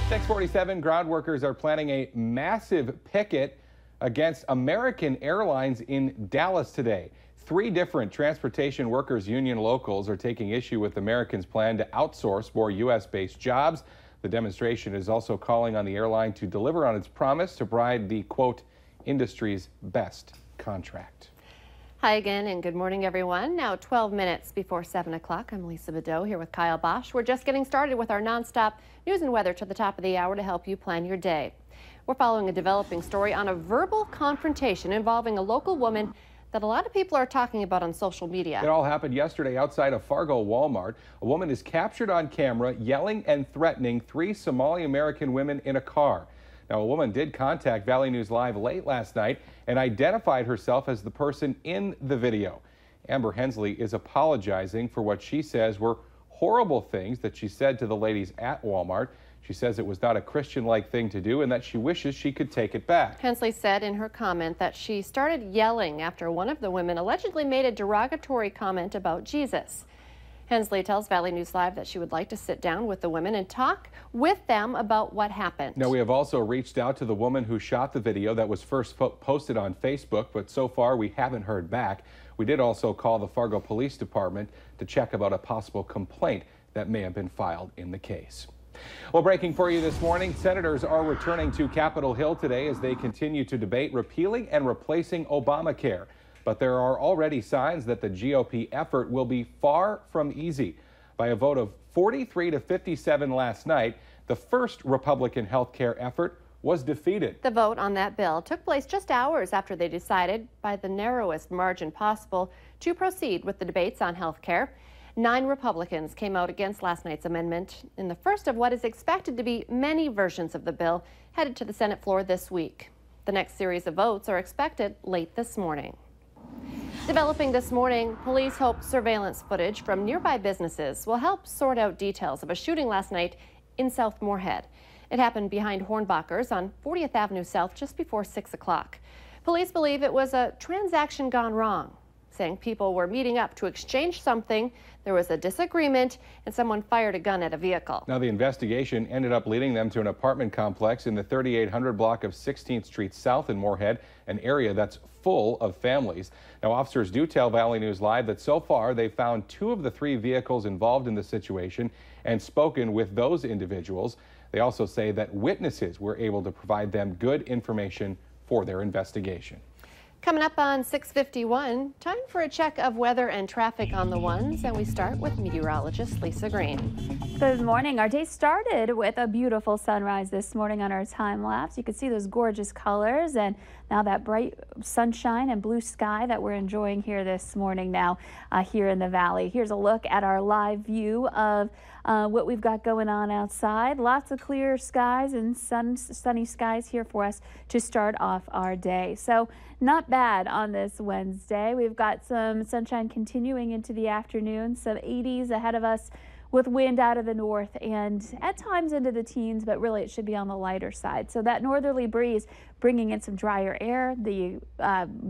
6:47, ground workers are planning a massive picket against American Airlines in Dallas today. 3 different transportation workers union locals are taking issue with Americans' plan to outsource more U.S.-based jobs. The demonstration is also calling on the airline to deliver on its promise to provide the, quote, industry's best contract. Hi again and good morning, everyone. Now 12 minutes before 7 o'clock. I'm Lisa Bedeau here with Kyle Bosch. We're just getting started with our nonstop news and weather to the top of the hour to help you plan your day. We're following a developing story on a verbal confrontation involving a local woman that a lot of people are talking about on social media. It all happened yesterday outside of Fargo Walmart. A woman is captured on camera yelling and threatening 3 Somali American women in a car. Now, a woman did contact Valley News Live late last night and identified herself as the person in the video. Amber Hensley is apologizing for what she says were horrible things that she said to the ladies at Walmart. She says it was not a Christian-like thing to do and that she wishes she could take it back. Hensley said in her comment that she started yelling after one of the women allegedly made a derogatory comment about Jesus. Hensley tells Valley News Live that she would like to sit down with the women and talk with them about what happened. Now, we have also reached out to the woman who shot the video that was first posted on Facebook, but so far we haven't heard back. We did also call the Fargo Police Department to check about a possible complaint that may have been filed in the case. Well, breaking for you this morning, senators are returning to Capitol Hill today as they continue to debate repealing and replacing Obamacare. But there are already signs that the GOP effort will be far from easy. By a vote of 43 to 57 last night, the first Republican health care effort was defeated. The vote on that bill took place just hours after they decided, by the narrowest margin possible, to proceed with the debates on health care. 9 Republicans came out against last night's amendment in the first of what is expected to be many versions of the bill headed to the Senate floor this week. The next series of votes are expected late this morning. Developing this morning, police hope surveillance footage from nearby businesses will help sort out details of a shooting last night in South Moorhead. It happened behind Hornbachers on 40th Avenue South just before 6 o'clock. Police believe it was a transaction gone wrong, saying people were meeting up to exchange something. There was a disagreement and someone fired a gun at a vehicle. Now, the investigation ended up leading them to an apartment complex in the 3800 block of 16th Street South in Moorhead, an area that's full of families. Now, officers do tell Valley News Live that so far they've found 2 of the 3 vehicles involved in the situation and spoken with those individuals. They also say that witnesses were able to provide them good information for their investigation. Coming up on 6:51, time for a check of weather and traffic on the ones, and we start with meteorologist Lisa Green. Good morning. Our day started with a beautiful sunrise this morning on our time lapse. You can see those gorgeous colors and now that bright sunshine and blue sky that we're enjoying here this morning now here in the valley. Here's a look at our live view of what we've got going on outside. Lots of clear skies and sunny skies here for us to start off our day. So not bad on this Wednesday. We've got some sunshine continuing into the afternoon, some 80s ahead of us with wind out of the north and at times into the teens, but really it should be on the lighter side. So that northerly breeze bringing in some drier air. The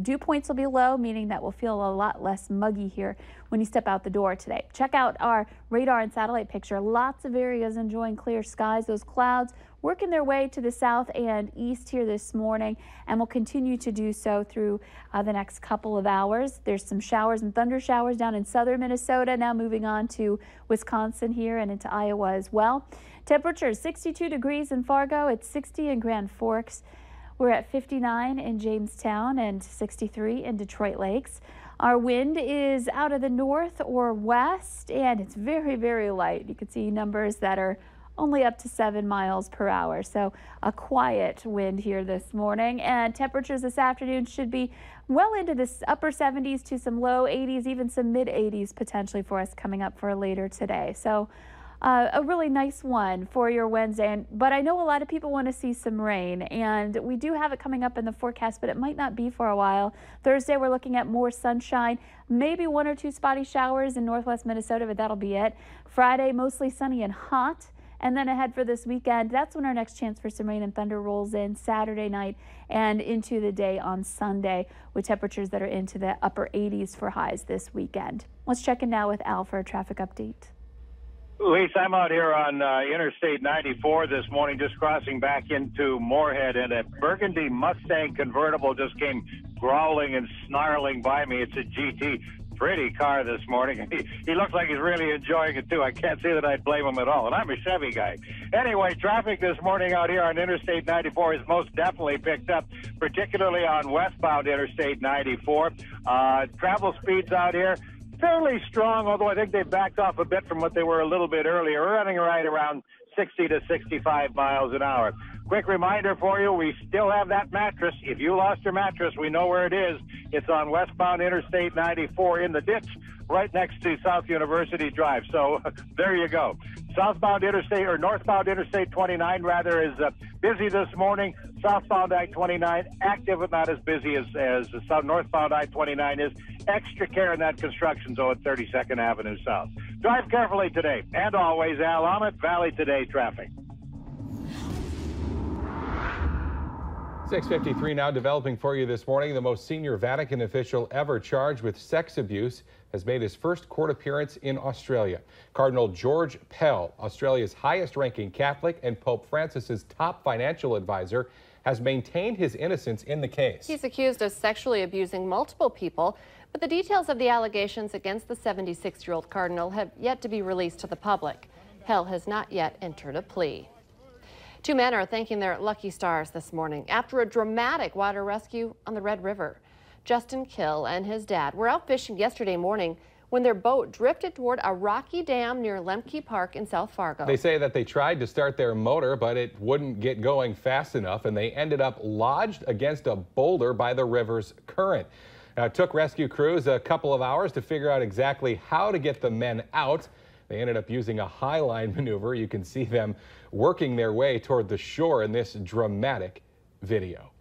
dew points will be low, meaning that we'll feel a lot less muggy here when you step out the door today. Check out our radar and satellite picture. Lots of areas enjoying clear skies. Those clouds working their way to the south and east here this morning and will continue to do so through the next couple of hours. There's some showers and thunder showers down in southern Minnesota, now moving on to Wisconsin here and into Iowa as well. Temperatures 62 degrees in Fargo, it's 60 in Grand Forks. We're at 59 in Jamestown and 63 in Detroit Lakes. Our wind is out of the north or west and it's very, very light. You can see numbers that are only up to 7 miles per hour. So a quiet wind here this morning, and temperatures this afternoon should be well into the upper 70s to some low 80s, even some mid 80s potentially for us coming up for later today. So a really nice one for your Wednesday. But I know a lot of people want to see some rain, and we do have it coming up in the forecast, but it might not be for a while. Thursday, we're looking at more sunshine, maybe 1 or 2 spotty showers in northwest Minnesota, but that'll be it. Friday, mostly sunny and hot. And then ahead for this weekend, that's when our next chance for some rain and thunder rolls in Saturday night and into the day on Sunday with temperatures that are into the upper 80s for highs this weekend. Let's check in now with Al for a traffic update. Luis, I'm out here on Interstate 94 this morning, just crossing back into Moorhead, and a burgundy Mustang convertible just came growling and snarling by me. It's a GT. Pretty car this morning. He looks like he's really enjoying it, too. I can't say that I'd blame him at all, and I'm a Chevy guy. Anyway, traffic this morning out here on Interstate 94 is most definitely picked up, particularly on westbound Interstate 94. Travel speeds out here fairly strong, although I think they've backed off a bit from what they were a little bit earlier. We're running right around 60 to 65 miles an hour. Quick reminder for you, we still have that mattress. If you lost your mattress, we know where it is. It's on westbound Interstate 94 in the ditch right next to South University Drive. So there you go. Southbound Interstate, or northbound Interstate 29 rather, is busy this morning. Southbound I-29 active but not as busy as northbound I-29 is. Extra care in that construction zone at 32nd Avenue South. Drive carefully today. And always, Al Ahmet, Valley Today traffic. 6:53 now, developing for you this morning. The most senior Vatican official ever charged with sex abuse has made his first court appearance in Australia. Cardinal George Pell, Australia's highest-ranking Catholic and Pope Francis's top financial advisor, has maintained his innocence in the case. He's accused of sexually abusing multiple people, but the details of the allegations against the 76-year-old cardinal have yet to be released to the public. Pell has not yet entered a plea. Two men are thanking their lucky stars this morning after a dramatic water rescue on the Red River. Justin Kill and his dad were out fishing yesterday morning when their boat drifted toward a rocky dam near Lemke Park in South Fargo. They say that they tried to start their motor, but it wouldn't get going fast enough, and they ended up lodged against a boulder by the river's current. Now, it took rescue crews a couple of hours to figure out exactly how to get the men out. They ended up using a highline maneuver. You can see them working their way toward the shore in this dramatic video.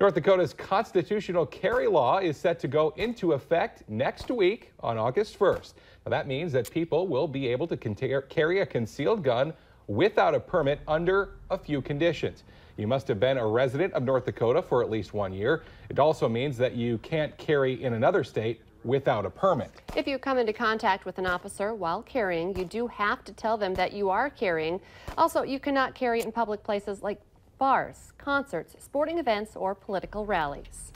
North Dakota's constitutional carry law is set to go into effect next week on August 1st. Now, that means that people will be able to carry a concealed gun without a permit under a few conditions. You must have been a resident of North Dakota for at least 1 year. It also means that you can't carry in another state without a permit. If you come into contact with an officer while carrying, you do have to tell them that you are carrying. Also, you cannot carry in public places like bars, concerts, sporting events, or political rallies.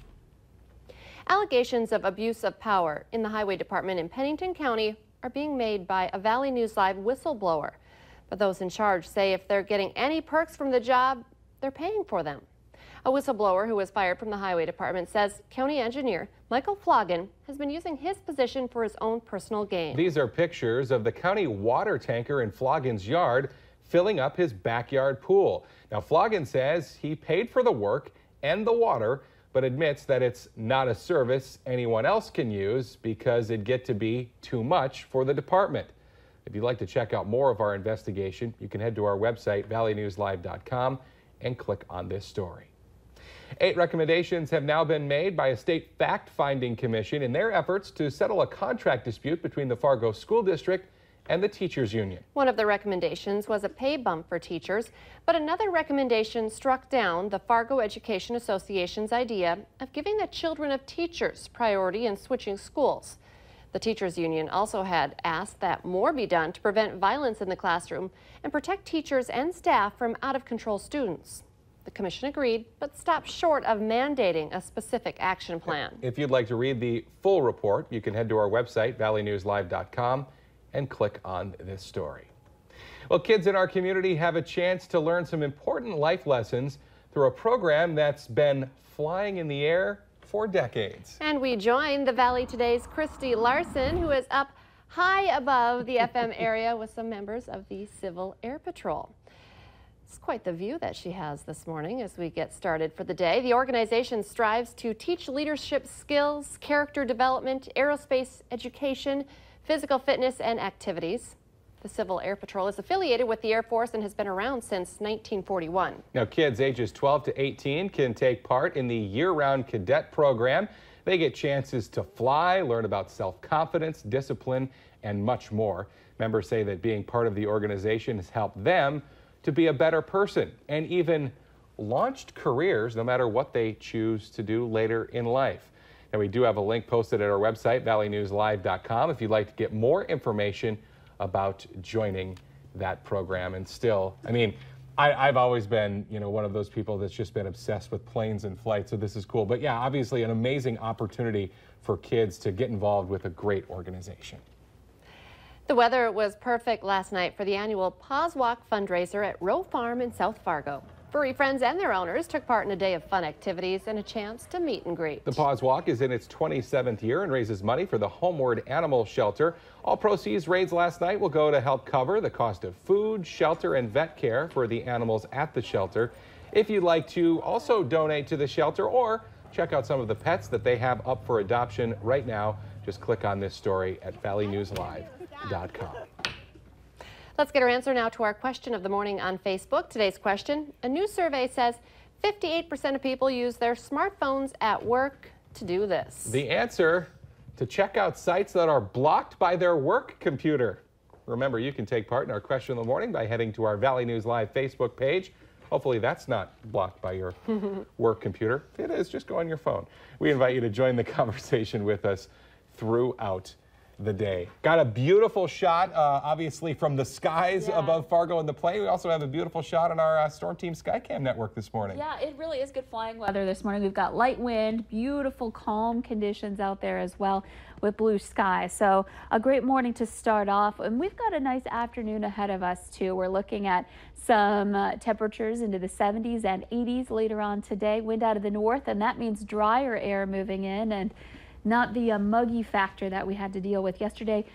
Allegations of abuse of power in the Highway Department in Pennington County are being made by a Valley News Live whistleblower. But those in charge say if they're getting any perks from the job, they're paying for them. A whistleblower who was fired from the Highway Department says County Engineer Michael Flogan has been using his position for his own personal gain. These are pictures of the county water tanker in Flogan's yard filling up his backyard pool. Now, Flogan says he paid for the work and the water, but admits that it's not a service anyone else can use because it'd get to be too much for the department. If you'd like to check out more of our investigation, you can head to our website, valleynewslive.com, and click on this story. 8 recommendations have now been made by a state fact-finding commission in their efforts to settle a contract dispute between the Fargo School District and the Teachers Union. One of the recommendations was a pay bump for teachers, but another recommendation struck down the Fargo Education Association's idea of giving the children of teachers priority in switching schools. The Teachers Union also had asked that more be done to prevent violence in the classroom and protect teachers and staff from out-of-control students. The commission agreed, but stopped short of mandating a specific action plan. If you'd like to read the full report, you can head to our website, valleynewslive.com, and click on this story. Well, kids in our community have a chance to learn some important life lessons through a program that's been flying in the air for decades. And we join the Valley Today's Christy Larson, who is up high above the FM area with some members of the Civil Air Patrol. It's quite the view that she has this morning as we get started for the day. The organization strives to teach leadership skills, character development, aerospace education, physical fitness, and activities. The Civil Air Patrol is affiliated with the Air Force and has been around since 1941. Now, kids ages 12 to 18 can take part in the year-round cadet program. They get chances to fly, learn about self-confidence, discipline, and much more. Members say that being part of the organization has helped them to be a better person and even launched careers no matter what they choose to do later in life. And we do have a link posted at our website, valleynewslive.com, if you'd like to get more information about joining that program. And still, I mean, I've always been, one of those people that's just been obsessed with planes and flights, so this is cool. But yeah, obviously an amazing opportunity for kids to get involved with a great organization. The weather was perfect last night for the annual Paws Walk fundraiser at Rowe Farm in South Fargo. Furry friends and their owners took part in a day of fun activities and a chance to meet and greet. The Paws Walk is in its 27th year and raises money for the Homeward Animal Shelter. All proceeds raised last night will go to help cover the cost of food, shelter, and vet care for the animals at the shelter. If you'd like to also donate to the shelter or check out some of the pets that they have up for adoption right now, just click on this story at valleynewslive.com. Let's get our answer now to our question of the morning on Facebook. Today's question, a new survey says 58% of people use their smartphones at work to do this. The answer, to check out sites that are blocked by their work computer. Remember, you can take part in our question of the morning by heading to our Valley News Live Facebook page. Hopefully that's not blocked by your work computer. If it is, just go on your phone. We invite you to join the conversation with us throughout the day. Got a beautiful shot, obviously, from the skies above Fargo and the plane. We also have a beautiful shot on our Storm Team Skycam network this morning. Yeah, it really is good flying weather this morning. We've got light wind, beautiful calm conditions out there as well with blue sky. So a great morning to start off, and we've got a nice afternoon ahead of us too. We're looking at some temperatures into the 70s and 80s later on today. Wind out of the north, and that means drier air moving in and not the muggy factor that we had to deal with yesterday.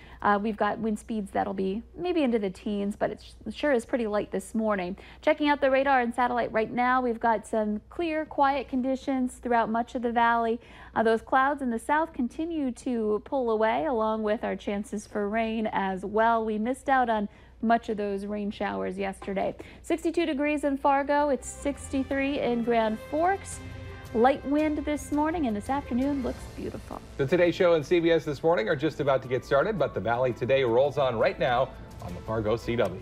We've got wind speeds that'll be maybe into the teens, but it sure is pretty light this morning. Checking out the radar and satellite right now, we've got some clear, quiet conditions throughout much of the valley. Those clouds in the south continue to pull away, along with our chances for rain as well. We missed out on much of those rain showers yesterday. 62 degrees in Fargo, it's 63 in Grand Forks. Light wind this morning, and this afternoon looks beautiful. The Today Show and CBS This Morning are just about to get started, but the Valley Today rolls on right now on the Fargo CW.